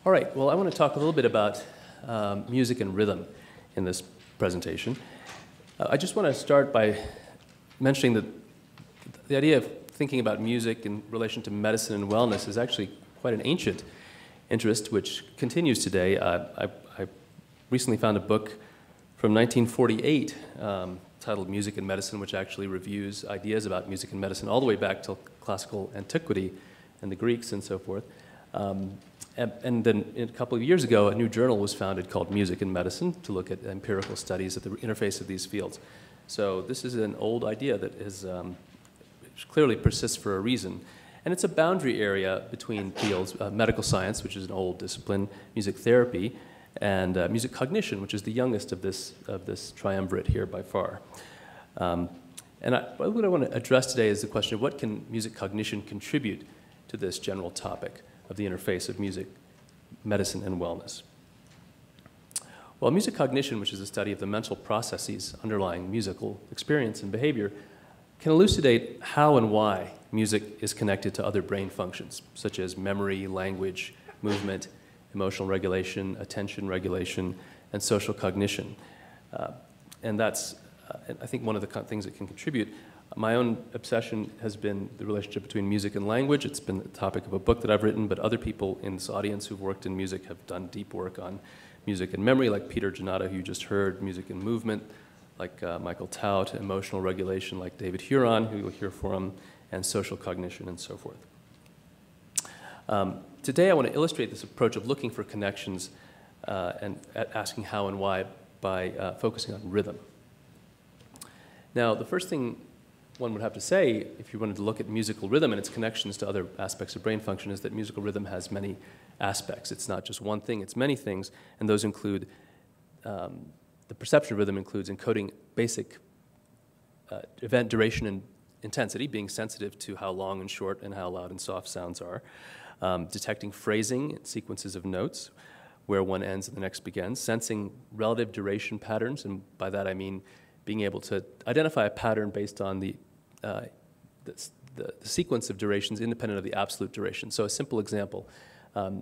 All right, well, I want to talk a little bit about music and rhythm in this presentation. I just want to start by mentioning that the idea of thinking about music in relation to medicine and wellness is actually quite an ancient interest, which continues today. I recently found a book from 1948 titled Music and Medicine, which actually reviews ideas about music and medicine all the way back to classical antiquity and the Greeks and so forth. And then a couple of years ago, a new journal was founded called Music and Medicine to look at empirical studies at the interface of these fields. So this is an old idea that is, clearly persists for a reason. And it's a boundary area between fields, medical science, which is an old discipline, music therapy, and music cognition, which is the youngest of this triumvirate here by far. And what I want to address today is the question of what can music cognition contribute to this general topic of the interface of music, medicine, and wellness. Well, music cognition, which is the study of the mental processes underlying musical experience and behavior, can elucidate how and why music is connected to other brain functions, such as memory, language, movement, emotional regulation, attention regulation, and social cognition. And that's, I think, one of the things that can contribute. My own obsession has been the relationship between music and language. It's been the topic of a book that I've written, but other people in this audience who've worked in music have done deep work on music and memory, like Peter Giannata, who you just heard, music and movement, like Michael Tout, emotional regulation, like David Huron, who you'll hear from, and social cognition, and so forth. Today I want to illustrate this approach of looking for connections and asking how and why by focusing on rhythm. Now, the first thing one would have to say, if you wanted to look at musical rhythm and its connections to other aspects of brain function, is that musical rhythm has many aspects. It's not just one thing, it's many things, and those include, the perception of rhythm includes encoding basic event duration and intensity, being sensitive to how long and short and how loud and soft sounds are, detecting phrasing and sequences of notes, where one ends and the next begins, sensing relative duration patterns, and by that I mean being able to identify a pattern based on the sequence of durations independent of the absolute duration. So a simple example,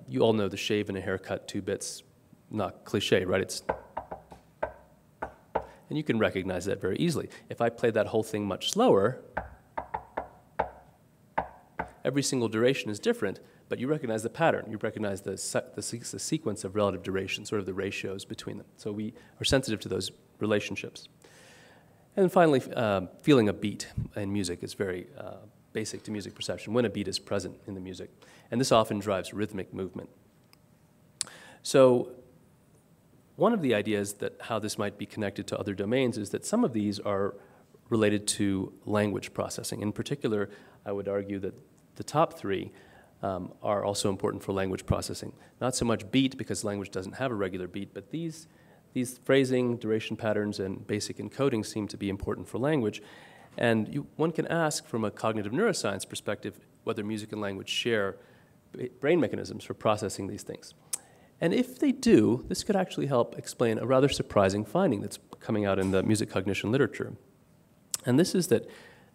you all know the shave and a haircut, 2 bits, not cliche, right? It's, and you can recognize that very easily. If I play that whole thing much slower, every single duration is different, but you recognize the pattern. You recognize the sequence of relative duration, sort of the ratios between them. So we are sensitive to those relationships. And finally, feeling a beat in music is very basic to music perception, when a beat is present in the music. And this often drives rhythmic movement. So one of the ideas that how this might be connected to other domains is that some of these are related to language processing. In particular, I would argue that the top 3 are also important for language processing. Not so much beat, because language doesn't have a regular beat, but these phrasing, duration patterns, and basic encoding seem to be important for language. And one can ask from a cognitive neuroscience perspective whether music and language share brain mechanisms for processing these things. And if they do, this could actually help explain a rather surprising finding that's coming out in the music cognition literature. And this is that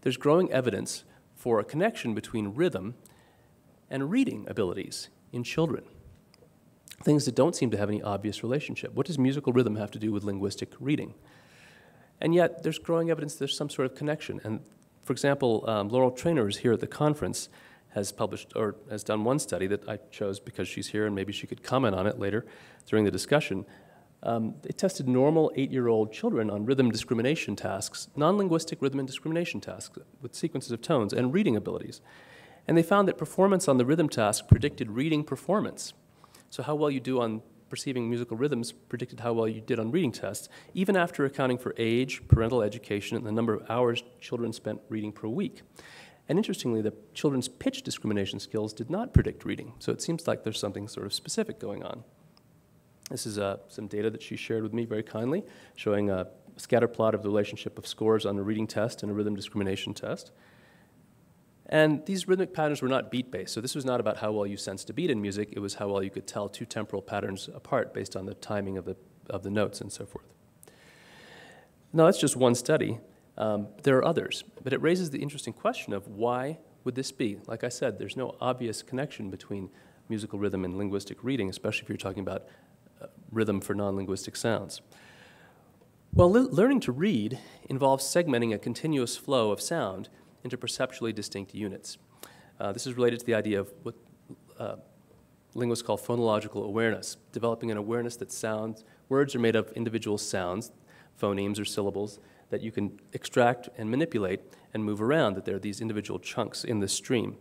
there's growing evidence for a connection between rhythm and reading abilities in children. Things that don't seem to have any obvious relationship. What does musical rhythm have to do with linguistic reading? And yet, there's growing evidence there's some sort of connection. And for example, Laurel Traynor is here at the conference, has published, or has done one study that I chose because she's here and maybe she could comment on it later during the discussion. It tested normal 8-year-old children on rhythm discrimination tasks, non-linguistic rhythm and discrimination tasks with sequences of tones and reading abilities. And they found that performance on the rhythm task predicted reading performance. So how well you do on perceiving musical rhythms predicted how well you did on reading tests, even after accounting for age, parental education, and the number of hours children spent reading per week. And interestingly, the children's pitch discrimination skills did not predict reading. So it seems like there's something sort of specific going on. This is some data that she shared with me very kindly, showing a scatter plot of the relationship of scores on a reading test and a rhythm discrimination test. And these rhythmic patterns were not beat-based, so this was not about how well you sensed a beat in music, it was how well you could tell 2 temporal patterns apart based on the timing of the notes and so forth. Now, that's just one study. There are others, but it raises the interesting question of why would this be? Like I said, there's no obvious connection between musical rhythm in linguistic reading, especially if you're talking about rhythm for non-linguistic sounds? Well, learning to read involves segmenting a continuous flow of sound into perceptually distinct units. This is related to the idea of what linguists call phonological awareness, developing an awareness that words are made of individual sounds, phonemes or syllables, that you can extract and manipulate and move around, that there are these individual chunks in this stream.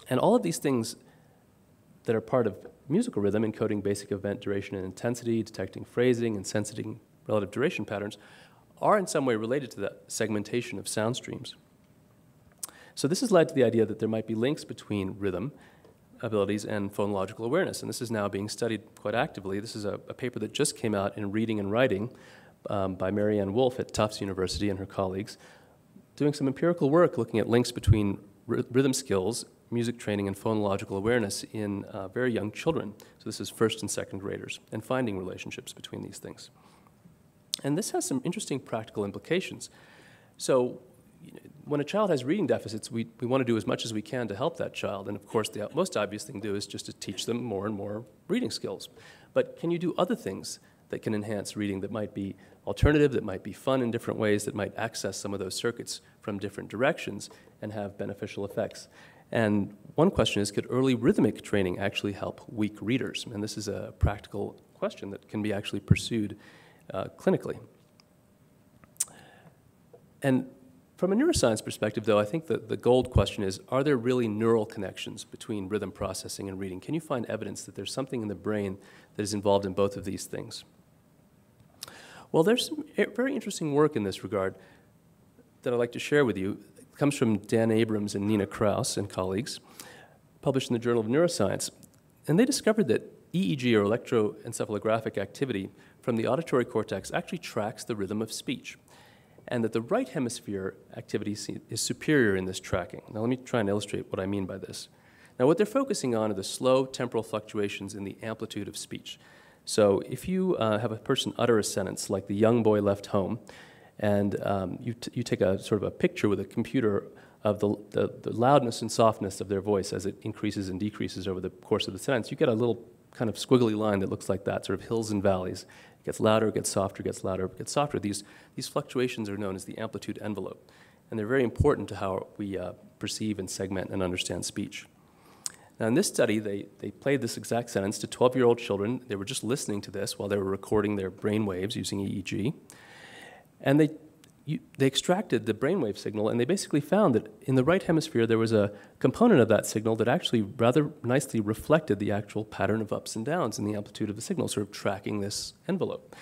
And all of these things that are part of musical rhythm, encoding basic event duration and intensity, detecting phrasing, and sensing relative duration patterns, are in some way related to the segmentation of sound streams. So this has led to the idea that there might be links between rhythm abilities and phonological awareness, and this is now being studied quite actively. This is a paper that just came out in Reading and Writing by Marianne Wolf at Tufts University and her colleagues, doing some empirical work looking at links between rhythm skills, music training, and phonological awareness in very young children. So this is first and second graders, and finding relationships between these things. And this has some interesting practical implications. So when a child has reading deficits, we want to do as much as we can to help that child. And of course, the most obvious thing to do is just to teach them more and more reading skills. But can you do other things that can enhance reading that might be alternative, that might be fun in different ways, that might access some of those circuits from different directions and have beneficial effects? And one question is, could early rhythmic training actually help weak readers? And this is a practical question that can be actually pursued clinically. And from a neuroscience perspective, though, I think that the gold question is, are there really neural connections between rhythm processing and reading? Can you find evidence that there's something in the brain that is involved in both of these things? Well, there's some very interesting work in this regard that I'd like to share with you. It comes from Dan Abrams and Nina Kraus and colleagues, published in the Journal of Neuroscience. And they discovered that EEG, or electroencephalographic activity, from the auditory cortex actually tracks the rhythm of speech, and that the right hemisphere activity is superior in this tracking. Now let me try and illustrate what I mean by this. Now what they're focusing on are the slow temporal fluctuations in the amplitude of speech. So if you have a person utter a sentence like "the young boy left home," and you take a sort of a picture with a computer of the loudness and softness of their voice as it increases and decreases over the course of the sentence, you get a little kind of squiggly line that looks like that, sort of hills and valleys. It gets louder, it gets softer, it gets louder, it gets softer. These fluctuations are known as the amplitude envelope, and they're very important to how we perceive and segment and understand speech. Now in this study, they played this exact sentence to 12-year-old children. They were just listening to this while they were recording their brain waves using EEG, and they extracted the brainwave signal, and they basically found that in the right hemisphere there was a component of that signal that actually rather nicely reflected the actual pattern of ups and downs in the amplitude of the signal, sort of tracking this envelope.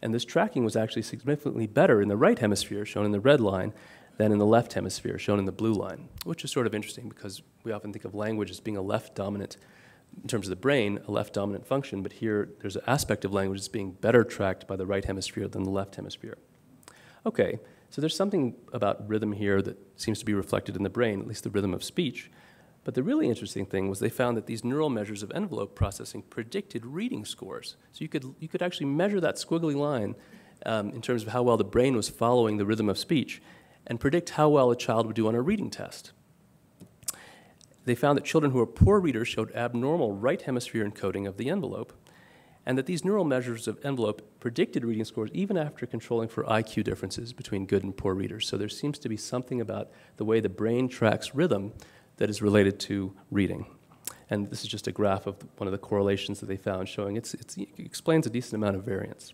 And this tracking was actually significantly better in the right hemisphere, shown in the red line, than in the left hemisphere, shown in the blue line, which is sort of interesting because we often think of language as being a left-dominant, in terms of the brain, a left-dominant function, but here there's an aspect of language that's being better tracked by the right hemisphere than the left hemisphere. Okay, so there's something about rhythm here that seems to be reflected in the brain, at least the rhythm of speech. But the really interesting thing was they found that these neural measures of envelope processing predicted reading scores. So you could actually measure that squiggly line in terms of how well the brain was following the rhythm of speech and predict how well a child would do on a reading test. They found that children who were poor readers showed abnormal right hemisphere encoding of the envelope, and that these neural measures of envelope predicted reading scores even after controlling for IQ differences between good and poor readers. So there seems to be something about the way the brain tracks rhythm that is related to reading. And this is just a graph of one of the correlations that they found showing it explains a decent amount of variance.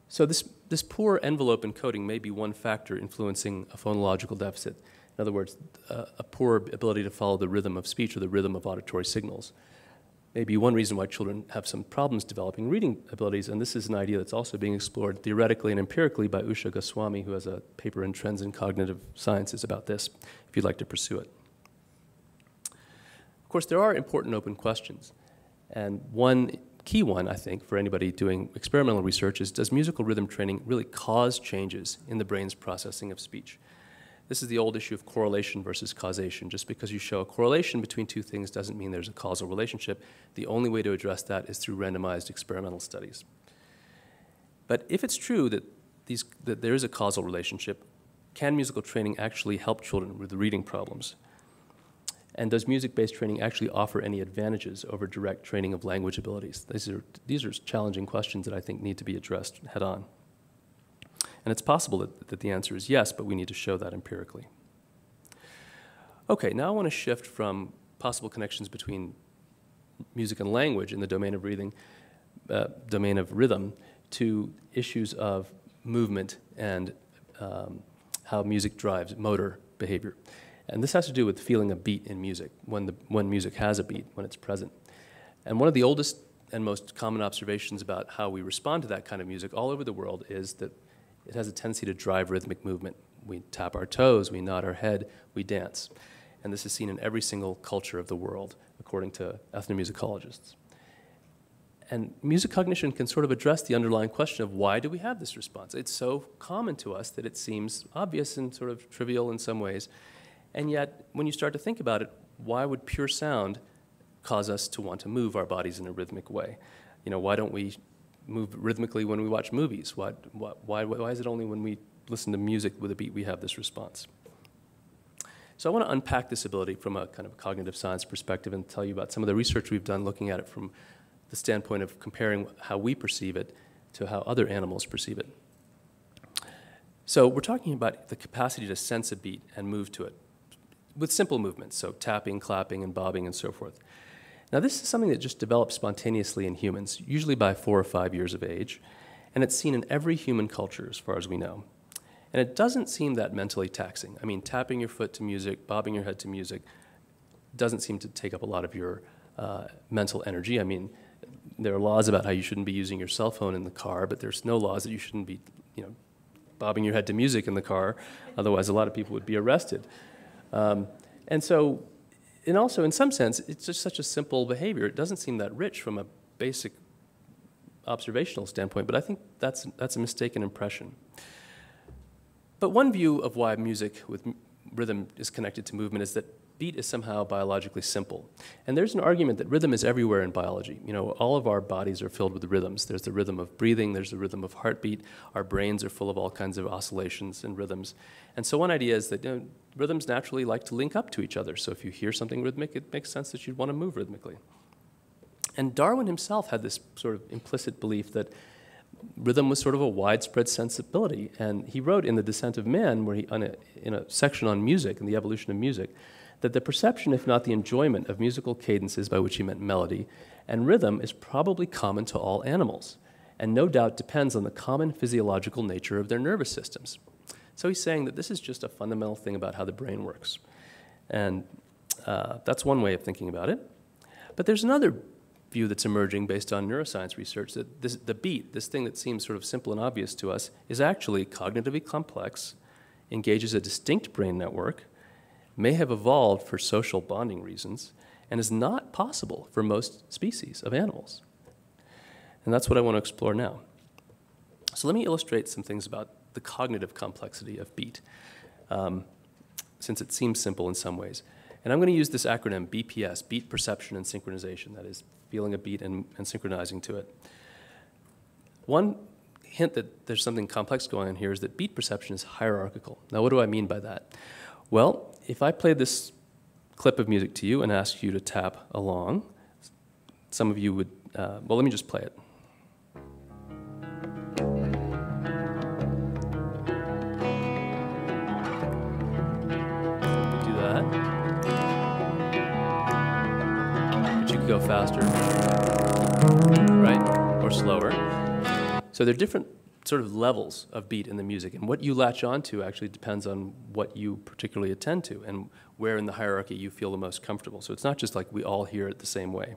So this poor envelope encoding may be one factor influencing a phonological deficit. In other words, a poor ability to follow the rhythm of speech or the rhythm of auditory signals. Maybe one reason why children have some problems developing reading abilities, and this is an idea that's also being explored theoretically and empirically by Usha Goswami, who has a paper in Trends in Cognitive Sciences about this, if you'd like to pursue it. Of course, there are important open questions, and one key one, I think, for anybody doing experimental research is, does musical rhythm training really cause changes in the brain's processing of speech? This is the old issue of correlation versus causation. Just because you show a correlation between two things doesn't mean there's a causal relationship. The only way to address that is through randomized experimental studies. But if it's true that there is a causal relationship, can musical training actually help children with reading problems? And does music-based training actually offer any advantages over direct training of language abilities? These are challenging questions that I think need to be addressed head-on. And it's possible that the answer is yes, but we need to show that empirically. Okay, now I want to shift from possible connections between music and language in the domain of breathing, domain of rhythm, to issues of movement and how music drives motor behavior. And this has to do with feeling a beat in music, when music has a beat, when it's present. And one of the oldest and most common observations about how we respond to that kind of music all over the world is that it has a tendency to drive rhythmic movement. We tap our toes, we nod our head, we dance. And this is seen in every single culture of the world, according to ethnomusicologists. And music cognition can sort of address the underlying question of why do we have this response? It's so common to us that it seems obvious and sort of trivial in some ways. And yet, when you start to think about it, why would pure sound cause us to want to move our bodies in a rhythmic way? You know, why don't we move rhythmically when we watch movies? Why is it only when we listen to music with a beat we have this response? So I want to unpack this ability from a kind of cognitive science perspective and tell you about some of the research we've done looking at it from the standpoint of comparing how we perceive it to how other animals perceive it. So we're talking about the capacity to sense a beat and move to it with simple movements, so tapping, clapping, and bobbing, and so forth. Now, this is something that just develops spontaneously in humans, usually by 4 or 5 years of age, and it's seen in every human culture, as far as we know. And it doesn't seem that mentally taxing. I mean, tapping your foot to music, bobbing your head to music, doesn't seem to take up a lot of your mental energy. I mean, there are laws about how you shouldn't be using your cell phone in the car, but there's no laws that you shouldn't be, bobbing your head to music in the car. Otherwise, a lot of people would be arrested. And also, in some sense, it's just such a simple behavior. It doesn't seem that rich from a basic observational standpoint, but I think that's a mistaken impression. But one view of why music with rhythm is connected to movement is that beat is somehow biologically simple. And there's an argument that rhythm is everywhere in biology. All of our bodies are filled with rhythms. There's the rhythm of breathing, there's the rhythm of heartbeat. Our brains are full of all kinds of oscillations and rhythms. And so one idea is that rhythms naturally like to link up to each other. So if you hear something rhythmic, it makes sense that you'd want to move rhythmically. And Darwin himself had this sort of implicit belief that rhythm was sort of a widespread sensibility. And he wrote in The Descent of Man, where in a section on music and the evolution of music, that the perception, if not the enjoyment, of musical cadences, by which he meant melody, and rhythm is probably common to all animals, and no doubt depends on the common physiological nature of their nervous systems. So he's saying that this is just a fundamental thing about how the brain works. And that's one way of thinking about it. But there's another view that's emerging based on neuroscience research, that the beat, this thing that seems sort of simple and obvious to us, is actually cognitively complex, engages a distinct brain network, may have evolved for social bonding reasons, and is not possible for most species of animals. And that's what I want to explore now. So let me illustrate some things about the cognitive complexity of beat, since it seems simple in some ways. And I'm going to use this acronym BPS, beat perception and synchronization, that is, feeling a beat and synchronizing to it. One hint that there's something complex going on here is that beat perception is hierarchical. Now, what do I mean by that? Well, if I play this clip of music to you and ask you to tap along, some of you would, well, let me just play it. We do that. But you could go faster, right? Or slower. So there are different sort of levels of beat in the music, and what you latch onto actually depends on what you particularly attend to and where in the hierarchy you feel the most comfortable. So it's not just like we all hear it the same way.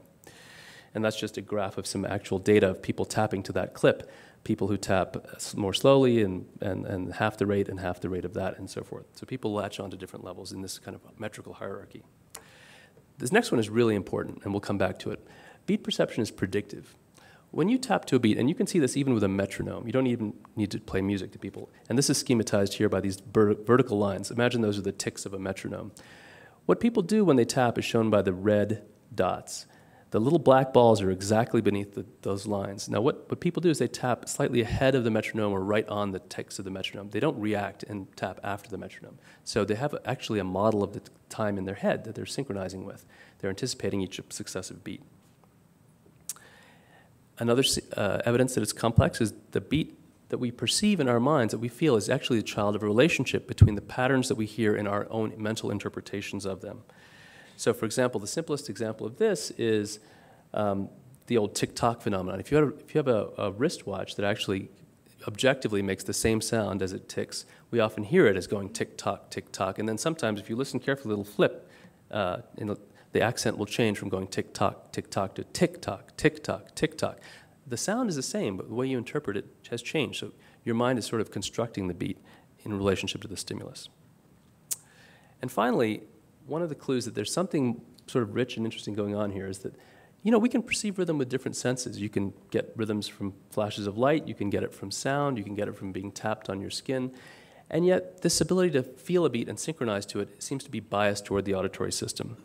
And that's just a graph of some actual data of people tapping to that clip, people who tap more slowly and half the rate of that and so forth. So people latch onto different levels in this kind of metrical hierarchy. This next one is really important, and we'll come back to it. Beat perception is predictive. When you tap to a beat, and you can see this even with a metronome, you don't even need to play music to people. And this is schematized here by these vertical lines. Imagine those are the ticks of a metronome. What people do when they tap is shown by the red dots. The little black balls are exactly beneath those lines. Now, what people do is they tap slightly ahead of the metronome or right on the ticks of the metronome. They don't react and tap after the metronome. So they have actually a model of the time in their head that they're synchronizing with. They're anticipating each successive beat. Another evidence that it's complex is the beat that we perceive in our minds, that we feel, is actually the child of a relationship between the patterns that we hear in our own mental interpretations of them. So, for example, the simplest example of this is the old tick-tock phenomenon. If you have a wristwatch that actually objectively makes the same sound as it ticks, we often hear it as going tick-tock, tick-tock. And then sometimes, if you listen carefully, it'll flip. The accent will change from going tick-tock, tick-tock to tick-tock, tick-tock, tick-tock. The sound is the same, but the way you interpret it has changed. So your mind is sort of constructing the beat in relationship to the stimulus. And finally, one of the clues that there's something sort of rich and interesting going on here is that, we can perceive rhythm with different senses. You can get rhythms from flashes of light, you can get it from sound, you can get it from being tapped on your skin, and yet this ability to feel a beat and synchronize to it seems to be biased toward the auditory system.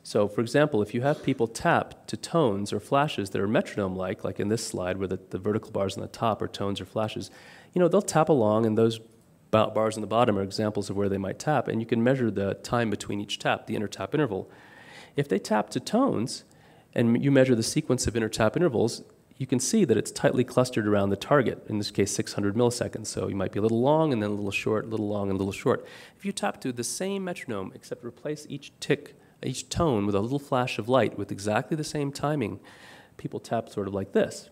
So, for example, if you have people tap to tones or flashes that are metronome-like, like in this slide where the vertical bars on the top are tones or flashes, they'll tap along, and those bars on the bottom are examples of where they might tap, and you can measure the time between each tap, the inter-tap interval. If they tap to tones, and you measure the sequence of inter-tap intervals, you can see that it's tightly clustered around the target, in this case 600 milliseconds. So you might be a little long and then a little short, a little long and a little short. If you tap to the same metronome, except replace each tick, each tone with a little flash of light with exactly the same timing, people tap sort of like this.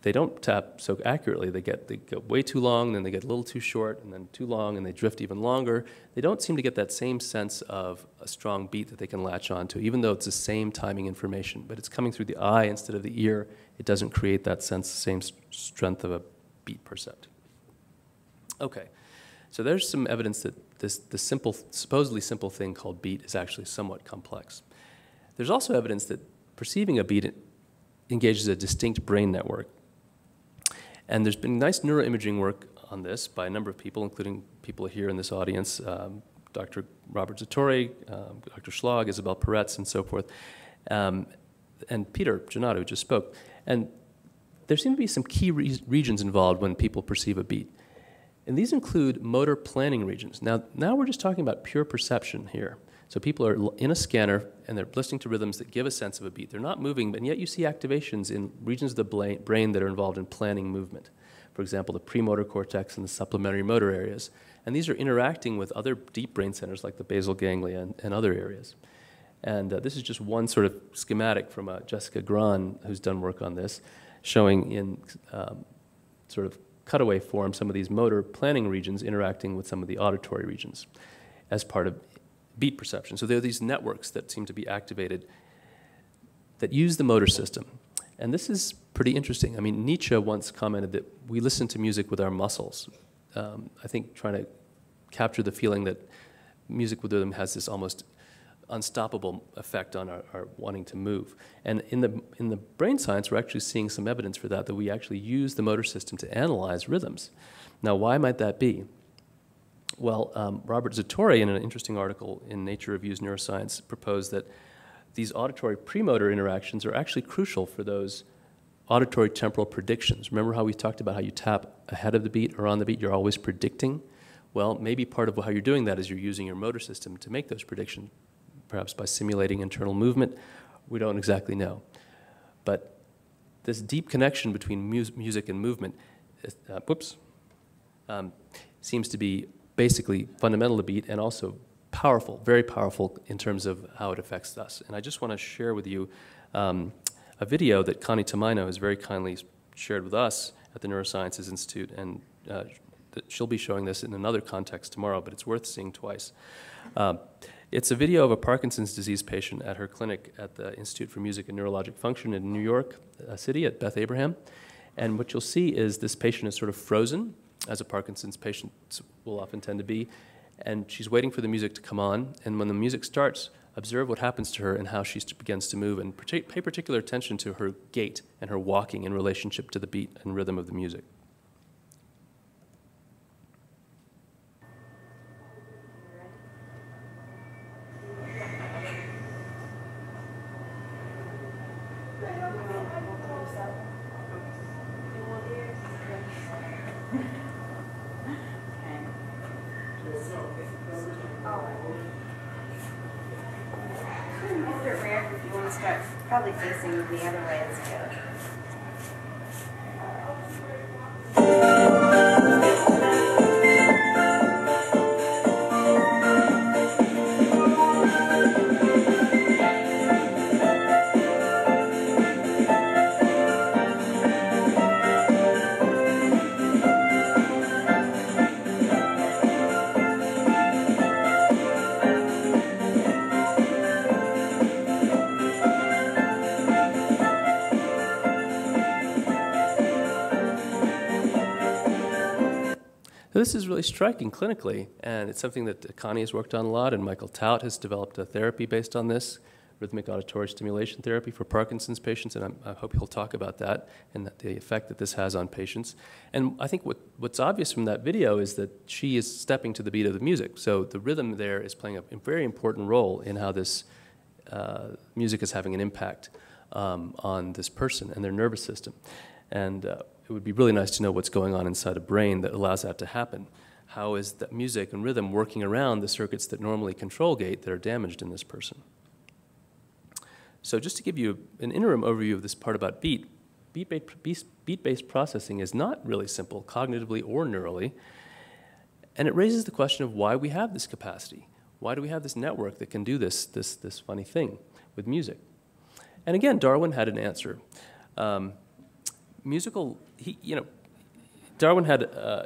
They don't tap so accurately. They get way too long, then they get a little too short, and then too long, and they drift even longer. They don't seem to get that same sense of a strong beat that they can latch onto, even though it's the same timing information. But it's coming through the eye instead of the ear. It doesn't create that sense, same strength of a beat percept. Okay, so there's some evidence that the supposedly simple thing called beat is actually somewhat complex. There's also evidence that perceiving a beat engages a distinct brain network. And there's been nice neuroimaging work on this by a number of people, including people here in this audience, Dr. Robert Zatorre, Dr. Schlag, Isabel Peretz, and so forth, and Peter Giannato, who just spoke. And there seem to be some key regions involved when people perceive a beat. And these include motor planning regions. Now we're just talking about pure perception here. So people are in a scanner, and they're listening to rhythms that give a sense of a beat. They're not moving, but yet you see activations in regions of the brain that are involved in planning movement. For example, the premotor cortex and the supplementary motor areas. And these are interacting with other deep brain centers like the basal ganglia and other areas. And this is just one sort of schematic from Jessica Gran, who's done work on this, showing in sort of cutaway form some of these motor planning regions interacting with some of the auditory regions as part of beat perception. So there are these networks that seem to be activated that use the motor system. And this is pretty interesting. I mean, Nietzsche once commented that we listen to music with our muscles. I think trying to capture the feeling that music with rhythm has this almost unstoppable effect on our wanting to move. And in the brain science, we're actually seeing some evidence for that we actually use the motor system to analyze rhythms. Now, why might that be? Well, Robert Zatorre, in an interesting article in Nature Reviews Neuroscience, proposed that these auditory premotor interactions are actually crucial for those auditory temporal predictions. Remember how we talked about how you tap ahead of the beat or on the beat, you're always predicting? Well, maybe part of how you're doing that is you're using your motor system to make those predictions, perhaps by simulating internal movement. We don't exactly know. But this deep connection between music and movement seems to be basically fundamental to beat and also powerful, very powerful in terms of how it affects us. And I just want to share with you a video that Connie Tomaino has very kindly shared with us at the Neurosciences Institute, and she'll be showing this in another context tomorrow, but it's worth seeing twice. It's a video of a Parkinson's disease patient at her clinic at the Institute for Music and Neurologic Function in New York City at Beth Abraham. And what you'll see is this patient is sort of frozen, as a Parkinson's patient will often tend to be, and she's waiting for the music to come on, and when the music starts, observe what happens to her and how she begins to move, and pay particular attention to her gait and her walking in relationship to the beat and rhythm of the music. start probably facing the other way. Let's do it. So this is really striking clinically, and it's something that Connie has worked on a lot, and Michael Tout has developed a therapy based on this, rhythmic auditory stimulation therapy for Parkinson's patients, and I hope he'll talk about that and the effect that this has on patients. And I think what's obvious from that video is that she is stepping to the beat of the music. So the rhythm there is playing a very important role in how this music is having an impact on this person and their nervous system. And it would be really nice to know what's going on inside a brain that allows that to happen. How is that music and rhythm working around the circuits that normally control gait that are damaged in this person? So just to give you an interim overview of this part about beat-based processing is not really simple, cognitively or neurally, and it raises the question of why we have this capacity. Why do we have this network that can do this funny thing with music? And again, Darwin had an answer. Darwin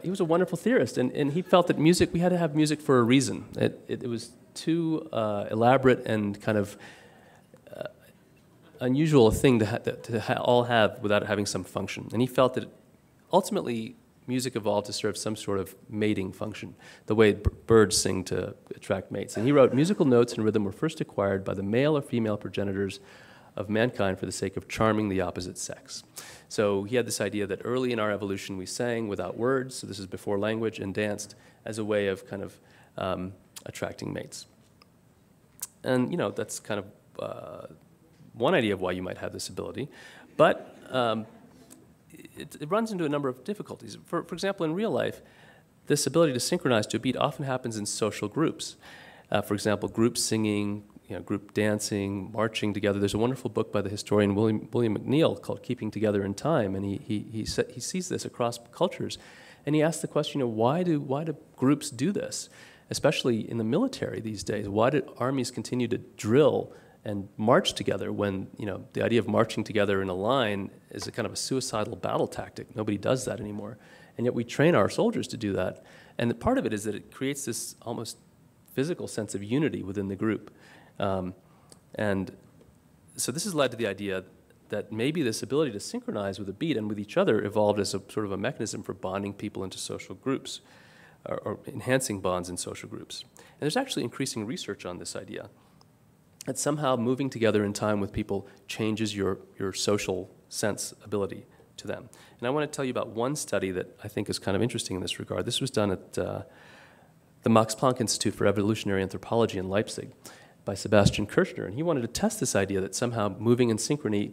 he was a wonderful theorist, and he felt that music, we had to have music for a reason. It was too elaborate and kind of unusual a thing to all have without it having some function. And he felt that ultimately music evolved to serve some sort of mating function, the way birds sing to attract mates. And he wrote, musical notes and rhythm were first acquired by the male or female progenitors of mankind for the sake of charming the opposite sex. So he had this idea that early in our evolution we sang without words, so this is before language, and danced as a way of kind of attracting mates. And that's kind of one idea of why you might have this ability, but it runs into a number of difficulties. For example, in real life, this ability to synchronize to a beat often happens in social groups. For example, group singing, group dancing, marching together. There's a wonderful book by the historian William McNeill called Keeping Together in Time, and he sees this across cultures. And he asks the question, why do groups do this, especially in the military these days? Why do armies continue to drill and march together when the idea of marching together in a line is a kind of a suicidal battle tactic? Nobody does that anymore. And yet we train our soldiers to do that. And the part of it is that it creates this almost physical sense of unity within the group. And so this has led to the idea that maybe this ability to synchronize with a beat and with each other evolved as a sort of a mechanism for bonding people into social groups, or enhancing bonds in social groups. And there's actually increasing research on this idea, that somehow moving together in time with people changes your social sense ability to them. And I want to tell you about one study that I think is kind of interesting in this regard. This was done at the Max Planck Institute for Evolutionary Anthropology in Leipzig by Sebastian Kirchner, and he wanted to test this idea that somehow moving in synchrony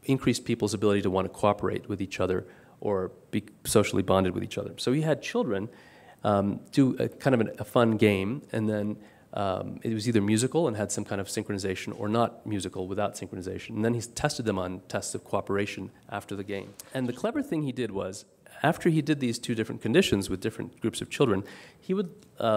increased people's ability to want to cooperate with each other or be socially bonded with each other. So he had children do a kind of a fun game, and then it was either musical and had some kind of synchronization or not musical without synchronization. And then he tested them on tests of cooperation after the game. And the clever thing he did was, after he did these two different conditions with different groups of children, he would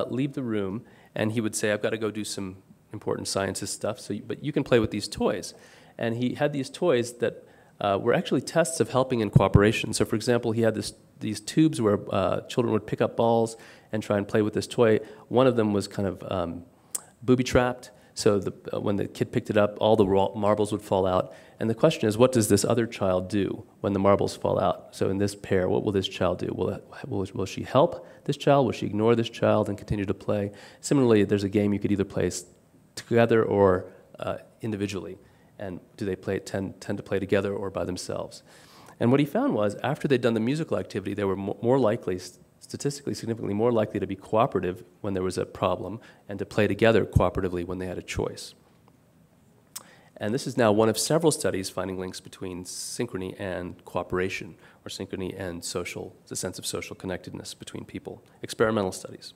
leave the room and he would say, I've got to go do some important sciences stuff, but you can play with these toys. And he had these toys that were actually tests of helping in cooperation. So for example, he had these tubes where children would pick up balls and try and play with this toy. One of them was kind of booby-trapped, so when the kid picked it up, all the marbles would fall out. And the question is, what does this other child do when the marbles fall out? So in this pair, what will this child do? Will she help this child? Will she ignore this child and continue to play? Similarly, there's a game you could either play together or individually. And do they tend to play together or by themselves? And what he found was, after they'd done the musical activity, they were more likely, statistically significantly more likely to be cooperative when there was a problem and to play together cooperatively when they had a choice. And this is now one of several studies finding links between synchrony and cooperation, or synchrony and the sense of social connectedness between people, experimental studies.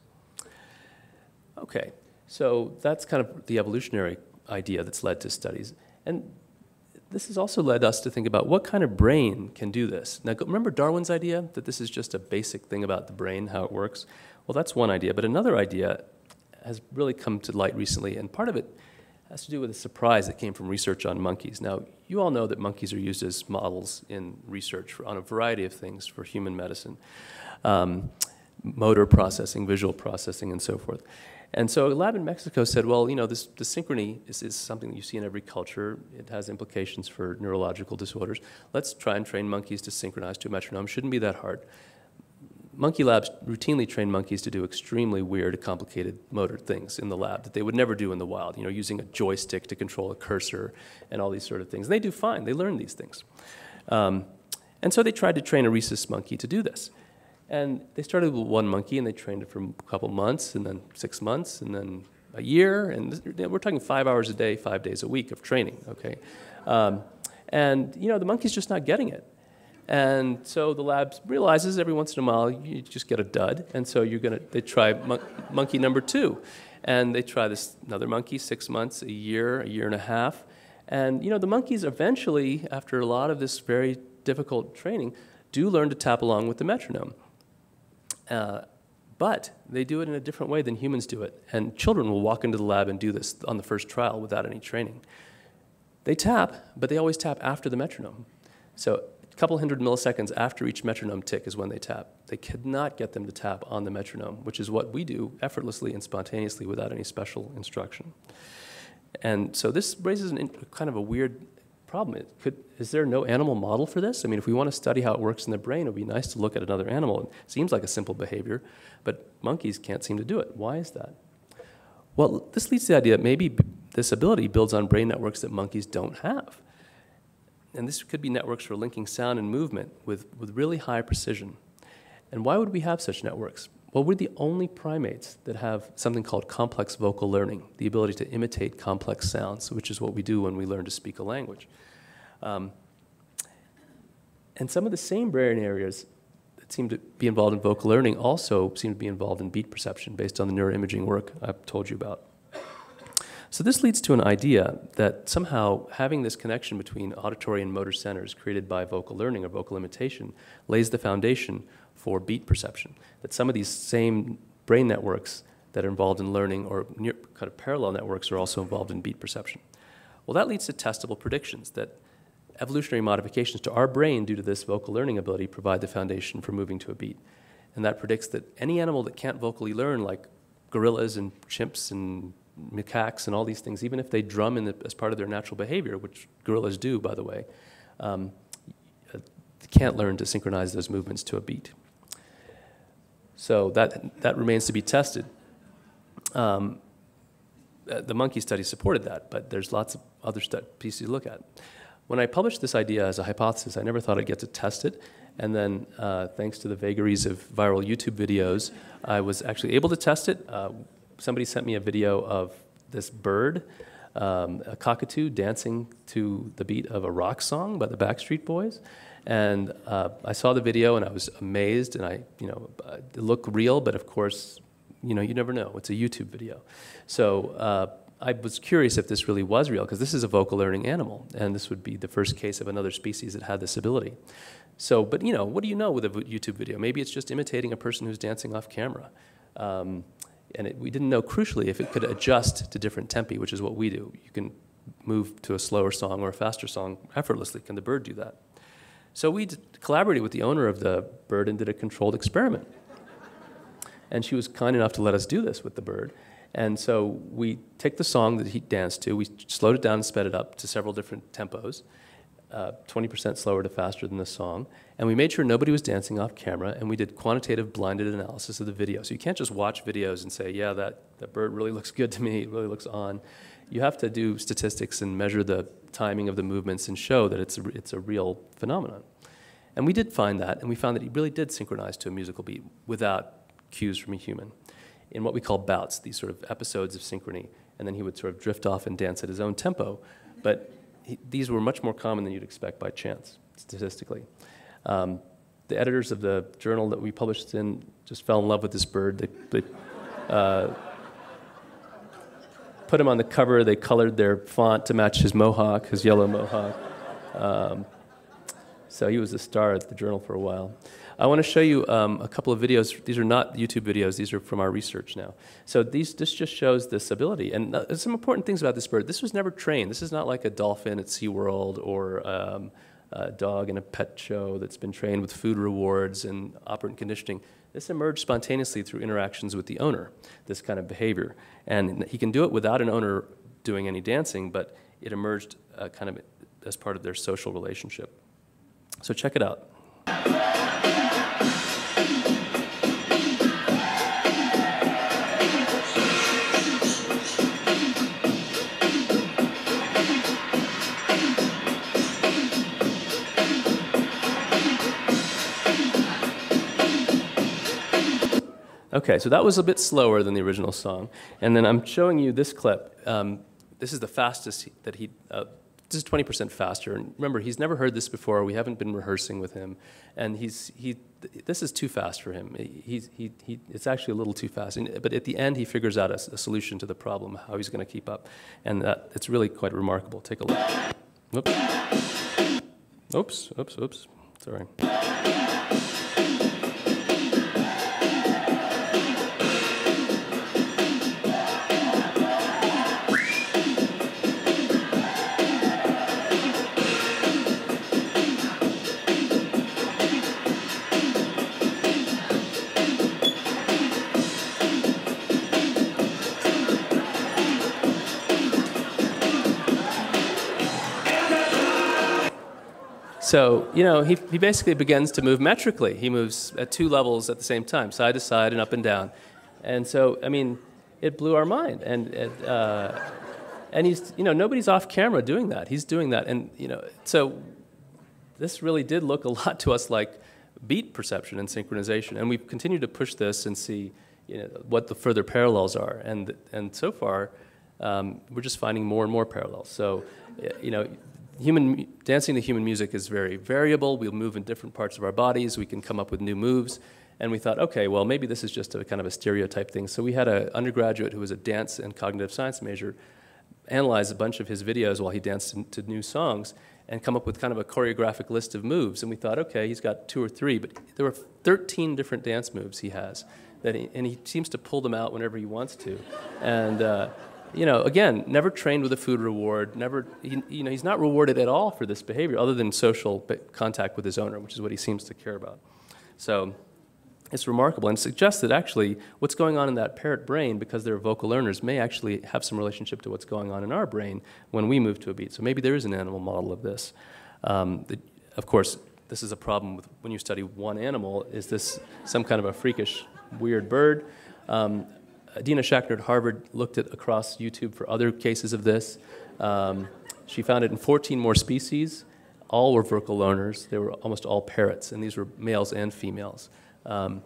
Okay, so that's kind of the evolutionary idea that's led to studies. And this has also led us to think about what kind of brain can do this. Now, remember Darwin's idea that this is just a basic thing about the brain, how it works? Well, that's one idea, but another idea has really come to light recently, and part of it has to do with a surprise that came from research on monkeys. Now, you all know that monkeys are used as models in research on a variety of things for human medicine, motor processing, visual processing, and so forth. And so a lab in Mexico said, well, the synchrony is something that you see in every culture. It has implications for neurological disorders. Let's try and train monkeys to synchronize to a metronome. Shouldn't be that hard. Monkey labs routinely train monkeys to do extremely weird, complicated motor things in the lab that they would never do in the wild, using a joystick to control a cursor and all these sort of things. And they do fine. They learn these things. And so they tried to train a rhesus monkey to do this. And they started with one monkey, and they trained it for a couple months, and then 6 months, and then a year. And we're talking 5 hours a day, 5 days a week of training, okay? The monkey's just not getting it. And so the lab realizes every once in a while you just get a dud, and so they try monkey number 2. And they try this another monkey, 6 months, a year and a half. And the monkeys eventually, after a lot of this very difficult training, do learn to tap along with the metronome. But they do it in a different way than humans do it. And children will walk into the lab and do this on the first trial without any training. They tap, but they always tap after the metronome. So a couple hundred milliseconds after each metronome tick is when they tap. They cannot get them to tap on the metronome, which is what we do effortlessly and spontaneously without any special instruction. And so this raises kind of a weird problem. Is there no animal model for this? I mean, if we want to study how it works in the brain, it would be nice to look at another animal. It seems like a simple behavior, but monkeys can't seem to do it. Why is that? Well, this leads to the idea that maybe this ability builds on brain networks that monkeys don't have. And this could be networks for linking sound and movement with really high precision. And why would we have such networks? Well, we're the only primates that have something called complex vocal learning, the ability to imitate complex sounds, which is what we do when we learn to speak a language. And some of the same brain areas that seem to be involved in vocal learning also seem to be involved in beat perception based on the neuroimaging work I've told you about. So this leads to an idea that somehow having this connection between auditory and motor centers created by vocal learning or vocal imitation lays the foundation for beat perception, that some of these same brain networks that are involved in learning or kind of parallel networks are also involved in beat perception. Well, that leads to testable predictions that evolutionary modifications to our brain due to this vocal learning ability provide the foundation for moving to a beat. And that predicts that any animal that can't vocally learn, like gorillas and chimps and macaques and all these things, even if they drum as part of their natural behavior, which gorillas do, by the way, can't learn to synchronize those movements to a beat. So that remains to be tested. The monkey study supported that, but there's lots of other pieces to look at. When I published this idea as a hypothesis, I never thought I'd get to test it. And then, thanks to the vagaries of viral YouTube videos, I was actually able to test it. Somebody sent me a video of this bird, a cockatoo, dancing to the beat of a rock song by the Backstreet Boys. And I saw the video and I was amazed, and it looked real, but of course, you never know. It's a YouTube video. So I was curious if this really was real, because this is a vocal learning animal, and this would be the first case of another species that had this ability. So, but what do you know with a YouTube video? Maybe it's just imitating a person who's dancing off camera. We didn't know, crucially, if it could adjust to different tempi, which is what we do. You can move to a slower song or a faster song effortlessly. Can the bird do that? So we collaborated with the owner of the bird and did a controlled experiment. And she was kind enough to let us do this with the bird. And so we take the song that he danced to, we slowed it down and sped it up to several different tempos, 20% slower to faster than the song, and we made sure nobody was dancing off camera, and we did quantitative blinded analysis of the video. So you can't just watch videos and say, yeah, that bird really looks good to me, it really looks on. You have to do statistics and measure the timing of the movements and show that it's a real phenomenon. And we did find that, and we found that he really did synchronize to a musical beat without cues from a human in what we call bouts, these sort of episodes of synchrony, and then he would sort of drift off and dance at his own tempo. But these were much more common than you'd expect by chance, statistically. The editors of the journal that we published in just fell in love with this bird. put him on the cover. They colored their font to match his mohawk, his yellow mohawk. So he was a star at the journal for a while. I want to show you a couple of videos. These are not YouTube videos. These are from our research now. So this just shows this ability. And some important things about this bird. This was never trained. This is not like a dolphin at SeaWorld or a dog in a pet show that's been trained with food rewards and operant conditioning. This emerged spontaneously through interactions with the owner, this kind of behavior. And he can do it without an owner doing any dancing, but it emerged kind of as part of their social relationship. So check it out. Okay, so that was a bit slower than the original song. And then I'm showing you this clip. This is the fastest that he, this is 20% faster. And remember, he's never heard this before. We haven't been rehearsing with him. And this is too fast for him. It's actually a little too fast. But at the end, he figures out a solution to the problem, how he's going to keep up. And it's really quite remarkable. Take a look. Oops. Oops. Sorry. So, you know, he basically begins to move metrically. He moves at 2 levels at the same time, side to side and up and down. And so, I mean, it blew our mind. And he's, you know, nobody's off camera doing that. He's doing that. And, you know, so this really did look a lot to us like beat perception and synchronization. And we've continued to push this and see, you know, what the further parallels are. And so far, we're just finding more and more parallels. So, you know, dancing to human music is very variable. We'll move in different parts of our bodies. We can come up with new moves. And we thought, okay, well, maybe this is just a kind of a stereotype thing. So we had an undergraduate who was a dance and cognitive science major analyze a bunch of his videos while he danced to new songs and come up with kind of a choreographic list of moves. And we thought, okay, he's got 2 or 3, but there were 13 different dance moves he has. And he seems to pull them out whenever he wants to. And you know, again, never trained with a food reward, he's not rewarded at all for this behavior other than social contact with his owner, which is what he seems to care about. So it's remarkable and suggests that actually what's going on in that parrot brain, because they're vocal learners, may actually have some relationship to what's going on in our brain when we move to a beat. So maybe there is an animal model of this. Of course, this is a problem with when you study one animal. Is this some kind of a freakish, weird bird? Dina Schachner at Harvard looked at across YouTube for other cases of this. She found it in 14 more species. All were vocal learners. They were almost all parrots, and these were males and females. And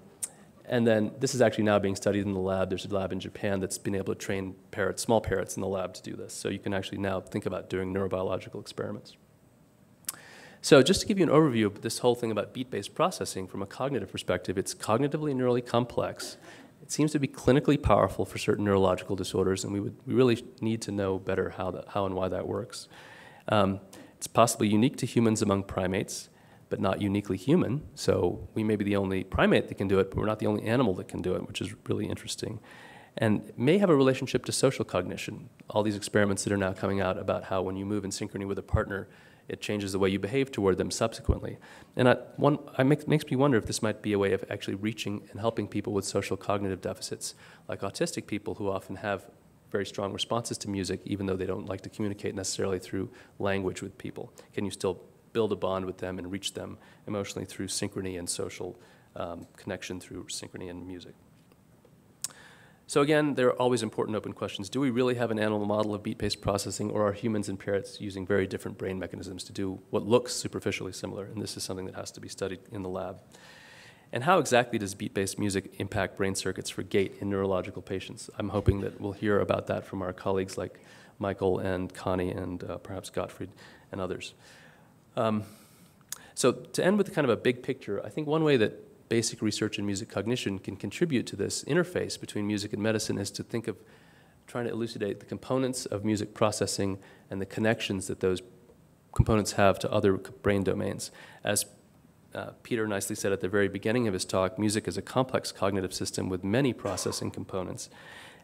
then this is actually now being studied in the lab. There's a lab in Japan that's been able to train parrots, small parrots in the lab to do this. So you can actually now think about doing neurobiological experiments. So just to give you an overview of this whole thing about beat-based processing from a cognitive perspective, it's cognitively and neurally complex. It seems to be clinically powerful for certain neurological disorders, and we really need to know better how and why that works. It's possibly unique to humans among primates, but not uniquely human. So we may be the only primate that can do it, but we're not the only animal that can do it, which is really interesting. And may have a relationship to social cognition. All these experiments that are now coming out about how when you move in synchrony with a partner, it changes the way you behave toward them subsequently. And it makes me wonder if this might be a way of actually reaching and helping people with social cognitive deficits, like autistic people who often have very strong responses to music, even though they don't like to communicate necessarily through language with people. Can you still build a bond with them and reach them emotionally through synchrony and social connection through synchrony and music? So again, there are always important open questions. Do we really have an animal model of beat-based processing, or are humans and parrots using very different brain mechanisms to do what looks superficially similar? And this is something that has to be studied in the lab. And how exactly does beat-based music impact brain circuits for gait in neurological patients? I'm hoping that we'll hear about that from our colleagues like Michael and Connie and perhaps Gottfried and others. So to end with kind of a big picture, I think one way that basic research in music cognition can contribute to this interface between music and medicine is to think of trying to elucidate the components of music processing and the connections that those components have to other brain domains. As Peter nicely said at the very beginning of his talk, music is a complex cognitive system with many processing components.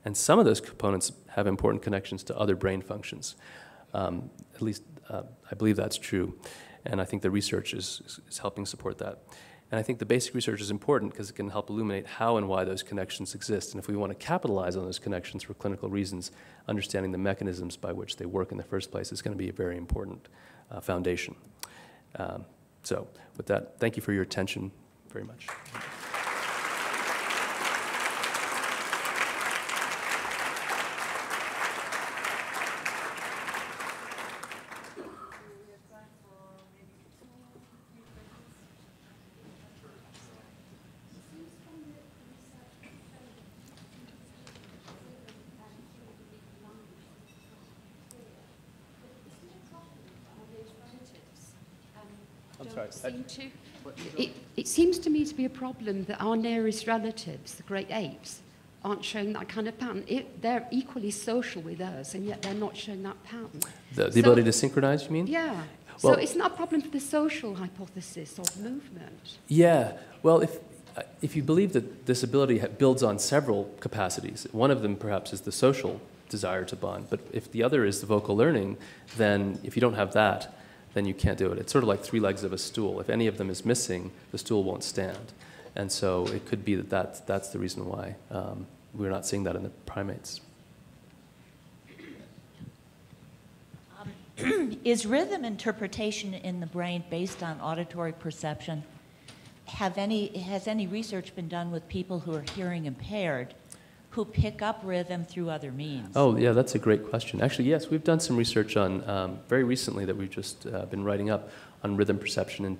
And some of those components have important connections to other brain functions. At least I believe that's true. And I think the research is helping support that. And I think the basic research is important because it can help illuminate how and why those connections exist. And if we want to capitalize on those connections for clinical reasons, understanding the mechanisms by which they work in the first place is going to be a very important foundation. So with that, thank you for your attention very much. It seems to me to be a problem that our nearest relatives, the great apes, aren't showing that kind of pattern. They're equally social with us, and yet they're not showing that pattern. The ability to synchronize, you mean? Yeah. Well, so it's not a problem for the social hypothesis of movement. Yeah. Well, if you believe that this ability builds on several capacities, one of them perhaps is the social desire to bond, but if the other is the vocal learning, then if you don't have that, then you can't do it. It's sort of like three legs of a stool. If any of them is missing, the stool won't stand. And so it could be that that's the reason why we're not seeing that in the primates. Is rhythm interpretation in the brain based on auditory perception? Has any research been done with people who are hearing impaired who pick up rhythm through other means? Oh, yeah, that's a great question. Actually, yes, we've done some research on, very recently that we've just been writing up on rhythm perception in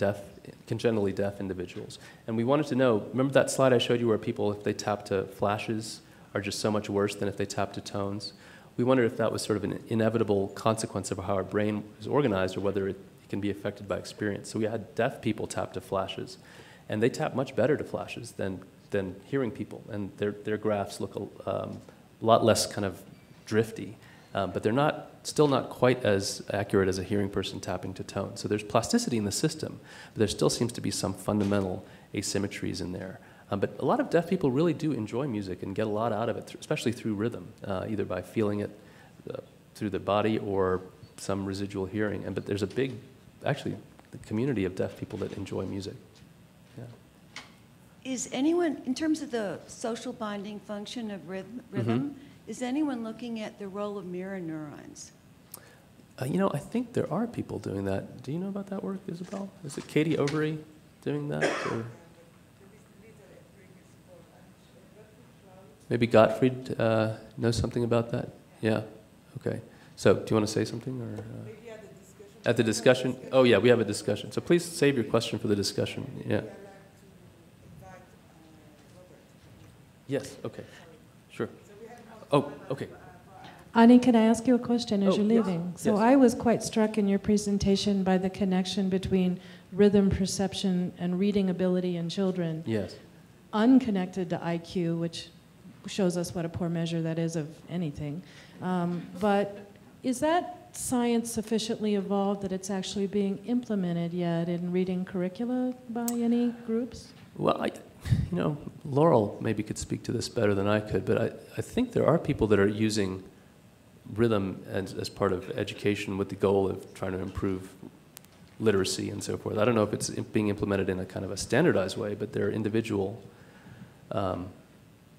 congenitally deaf individuals. And we wanted to know, remember that slide I showed you where people, if they tap to flashes, are just so much worse than if they tap to tones? We wondered if that was sort of an inevitable consequence of how our brain is organized or whether it can be affected by experience. So we had deaf people tap to flashes, and they tap much better to flashes than hearing people, and their graphs look a lot less kind of drifty, but they're still not quite as accurate as a hearing person tapping to tone. So there's plasticity in the system, but there still seems to be some fundamental asymmetries in there. But a lot of deaf people really do enjoy music and get a lot out of it, especially through rhythm, either by feeling it through the body or some residual hearing. But there's a big, actually, community of deaf people that enjoy music. Yeah. Is anyone, in terms of the social binding function of rhythm, is anyone looking at the role of mirror neurons? I think there are people doing that. Do you know about that work, Isabel? Is it Katie Overy doing that? Or maybe Gottfried knows something about that? Yeah, okay. So do you want to say something? Or, maybe at the discussion. At the discussion? Oh, yeah, we have a discussion. So please save your question for the discussion. Yeah. Yes, okay, sure. Oh, okay. Ani, can I ask you a question as you're yes, leaving? So yes. I was quite struck in your presentation by the connection between rhythm perception and reading ability in children. Yes. Unconnected to IQ, which shows us what a poor measure that is of anything. But is that science sufficiently evolved that it's actually being implemented yet in reading curricula by any groups? Well, Laurel maybe could speak to this better than I could, but I think there are people that are using rhythm as part of education with the goal of trying to improve literacy and so forth. I don't know if it's being implemented in a kind of a standardized way, but there are individual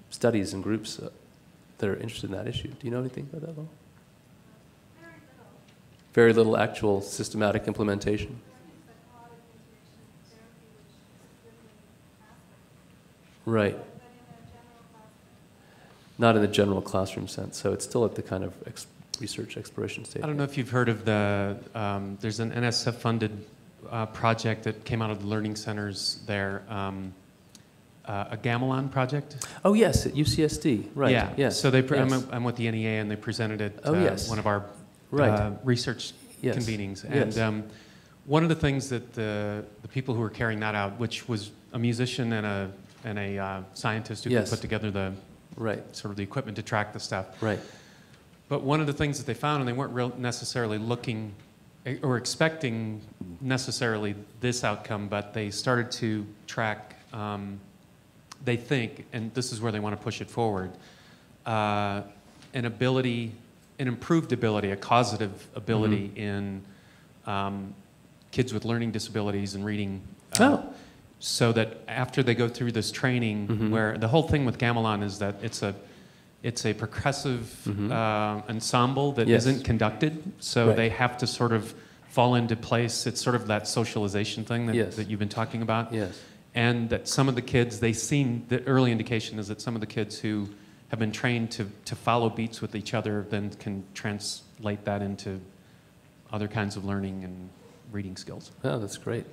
studies and groups that are interested in that issue. Do you know anything about that, Laurel? Very little actual systematic implementation. Right. Not in the general classroom sense, so it's still at the kind of research exploration stage. I don't know if you've heard of there's an NSF-funded project that came out of the learning centers there, a Gamelan project. Oh yes, at UCSD, right. Yeah, yes. So yes. I'm with the NEA and they presented it one of our research convenings. And one of the things that the people who were carrying that out, which was a musician and a scientist who could put together the sort of the equipment to track the stuff. Right. But one of the things that they found, and they weren't necessarily looking or expecting necessarily this outcome, but they started to track, they think, and this is where they want to push it forward, an improved ability, a causative ability in kids with learning disabilities and reading. So that after they go through this training, where the whole thing with gamelan is that it's a percussive ensemble that isn't conducted, so they have to sort of fall into place. It's sort of that socialization thing that you've been talking about. Yes. And that some of the kids, the early indication is that some of the kids who have been trained to follow beats with each other then can translate that into other kinds of learning and reading skills. Oh, that's great.